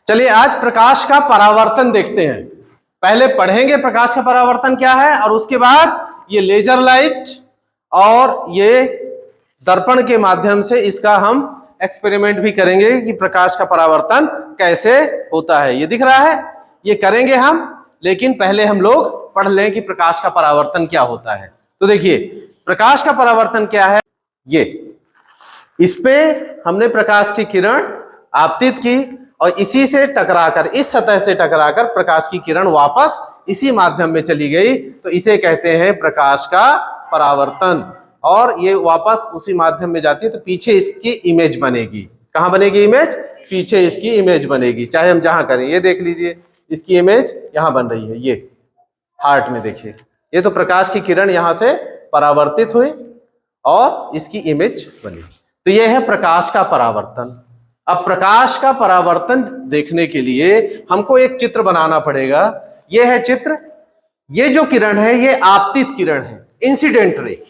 चलिए आज प्रकाश का परावर्तन देखते हैं। पहले पढ़ेंगे प्रकाश का परावर्तन क्या है और उसके बाद ये लेजर लाइट और ये दर्पण के माध्यम से इसका हम एक्सपेरिमेंट भी करेंगे कि प्रकाश का परावर्तन कैसे होता है। ये दिख रहा है, ये करेंगे हम, लेकिन पहले हम लोग पढ़ लें कि प्रकाश का परावर्तन क्या होता है। तो देखिए प्रकाश का परावर्तन क्या है। ये इस पे हमने प्रकाश की किरण आपतित की और इसी से टकराकर, इस सतह से टकराकर प्रकाश की किरण वापस इसी माध्यम में चली गई, तो इसे कहते हैं प्रकाश का परावर्तन। और ये वापस उसी माध्यम में जाती है तो पीछे इसकी इमेज बनेगी। कहां बनेगी इमेज? पीछे इसकी इमेज बनेगी, चाहे हम जहां करें। ये देख लीजिए इसकी इमेज यहां बन रही है, ये हार्ट में देखिए। ये तो प्रकाश की किरण यहां से परावर्तित हुई और इसकी इमेज बनी। तो ये है प्रकाश का परावर्तन। अब प्रकाश का परावर्तन देखने के लिए हमको एक चित्र बनाना पड़ेगा। ये है चित्र। ये जो किरण है ये आपतित किरण है, इंसिडेंट रे।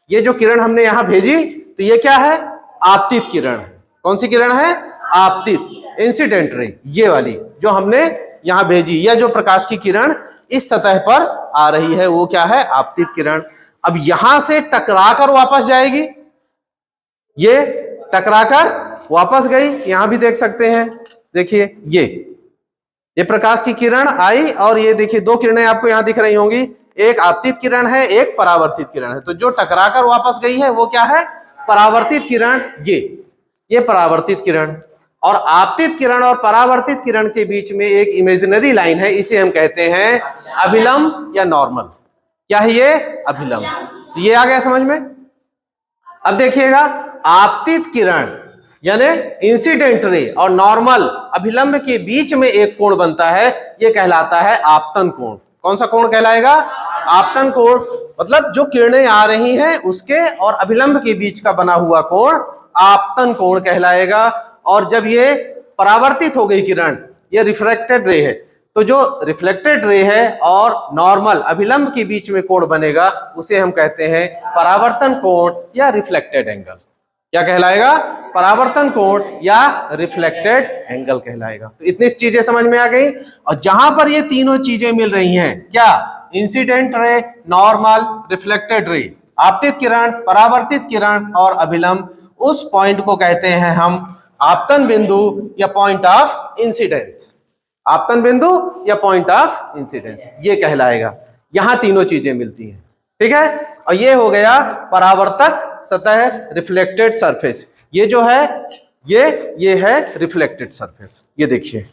ये जो किरण हमने यहां भेजी तो ये क्या है? आपतित किरण है। कौन सी किरण है? आपतित, इंसिडेंट रे। ये वाली जो हमने यहां भेजी, या जो प्रकाश की किरण इस सतह पर आ रही है वो क्या है? आपतित किरण। अब यहां से टकराकर वापस जाएगी, ये टकराकर वापस गई। यहां भी देख सकते हैं, देखिए ये प्रकाश की किरण आई और ये देखिए दो किरणें आपको यहां दिख रही होंगी, एक आपतित किरण है, एक परावर्तित किरण है। तो जो टकराकर वापस गई है वो क्या है? परावर्तित किरण। ये परावर्तित किरण। और आपतित किरण और परावर्तित किरण के बीच में एक इमेजिनरी लाइन है, इसे हम कहते हैं अभिलंब या नॉर्मल। क्या है ये? अभिलंब। तो ये आ गया समझ में। अब देखिएगा आपतित किरण यानी इंसिडेंट रे और नॉर्मल अभिलंब के बीच में एक कोण बनता है, यह कहलाता है आपतन कोण। कौन सा कोण कहलाएगा? आपतन कोण। मतलब जो किरणें आ रही हैं उसके और अभिलंब के बीच का बना हुआ कोण आपतन कोण कहलाएगा। और जब ये परावर्तित हो गई किरण, ये रिफ्लेक्टेड रे है, तो जो रिफ्लेक्टेड रे है और नॉर्मल अभिलंब के बीच में कोण बनेगा उसे हम कहते हैं परावर्तन कोण या रिफ्लेक्टेड एंगल। क्या कहलाएगा? परावर्तन कोण या रिफ्लेक्टेड एंगल कहलाएगा। तो इतनी चीजें समझ में आ गई। और जहां पर ये तीनों चीजें मिल रही हैं, क्या? Incident ray, normal, reflected ray, आपतित किरण, परावर्तित किरण और अभिलंब, उस पॉइंट को कहते हैं हम आपतन बिंदु या पॉइंट ऑफ इंसिडेंस। आपतन बिंदु या पॉइंट ऑफ इंसिडेंस ये कहलाएगा। यहां तीनों चीजें मिलती हैं, ठीक है। और ये हो गया परावर्तक सतह, रिफ्लेक्टेड सरफेस। ये जो है ये है रिफ्लेक्टेड सरफेस। ये देखिए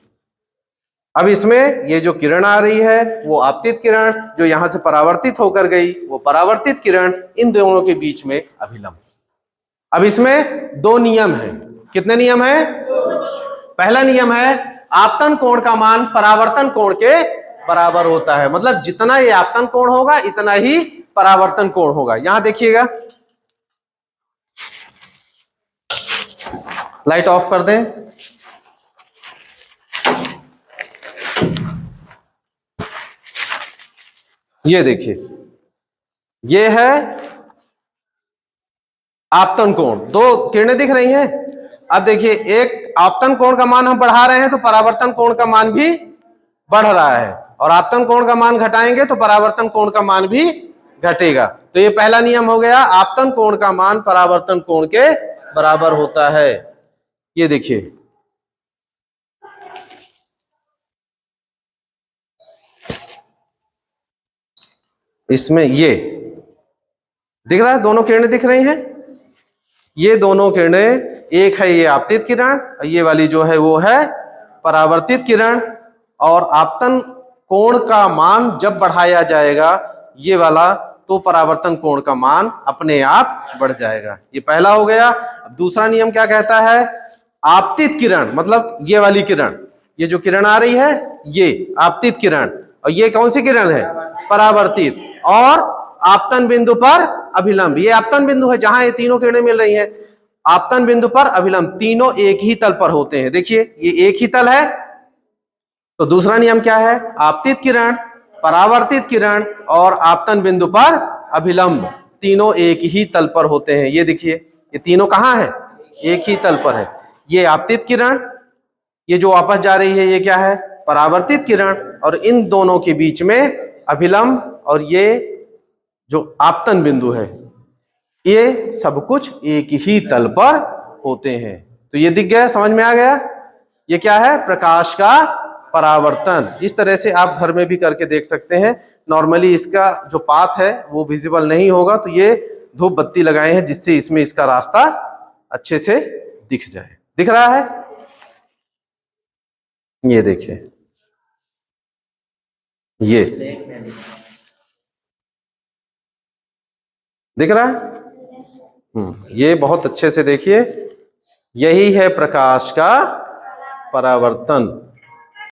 अब इसमें ये जो किरण आ रही है वो आपतित किरण, जो यहां से परावर्तित होकर गई वो परावर्तित किरण, इन दोनों के बीच में अभिलंब। अब इसमें दो नियम हैं। कितने नियम हैं? पहला नियम है आपतन कोण का मान परावर्तन कोण के बराबर होता है। मतलब जितना ये आपतन कोण होगा इतना ही परावर्तन कोण होगा। यहां देखिएगा, लाइट ऑफ कर दें। ये देखिए ये है आपतन कोण, दो किरणें दिख रही हैं। अब देखिए एक आपतन कोण का मान हम बढ़ा रहे हैं तो परावर्तन कोण का मान भी बढ़ रहा है, और आपतन कोण का मान घटाएंगे तो परावर्तन कोण का मान भी घटेगा। तो ये पहला नियम हो गया, आपतन कोण का मान परावर्तन कोण के बराबर होता है। ये देखिए इसमें ये दिख रहा है, दोनों किरणें दिख रही हैं। ये दोनों किरणें, एक है ये आपतित किरण, ये वाली जो है वो है परावर्तित किरण। और आपतन कोण का मान जब बढ़ाया जाएगा ये वाला, तो परावर्तन कोण का मान अपने आप बढ़ जाएगा। ये पहला हो गया। अब दूसरा नियम क्या कहता है? आपतित किरण मतलब ये वाली किरण, ये जो किरण आ रही है ये आपतित किरण, और ये कौन सी किरण है? परावर्तित। और आपतन बिंदु पर अभिलंब, ये आपतन बिंदु है जहां ये तीनों किरणें मिल रही हैं। आपतन बिंदु पर अभिलंब, तीनों एक ही तल पर होते हैं। देखिए ये एक ही तल है। तो दूसरा नियम क्या है? आपतित किरण, परावर्तित किरण और आपतन बिंदु पर अभिलंब, तीनों एक ही तल पर होते हैं। ये देखिए ये तीनों कहां है? एक ही तल पर है। ये आपतित किरण, ये जो वापस जा रही है ये क्या है, परावर्तित किरण, और इन दोनों के बीच में अभिलंब और ये जो आपतन बिंदु है, ये सब कुछ एक ही तल पर होते हैं। तो ये दिख गया, समझ में आ गया। ये क्या है, प्रकाश का परावर्तन। इस तरह से आप घर में भी करके देख सकते हैं। नॉर्मली इसका जो पाथ है वो विजिबल नहीं होगा, तो ये धूप बत्ती लगाए हैं जिससे इसमें इसका रास्ता अच्छे से दिख जाए। दिख रहा है, ये देखिए, ये दिख रहा है। ये बहुत अच्छे से देखिए, यही है प्रकाश का परावर्तन।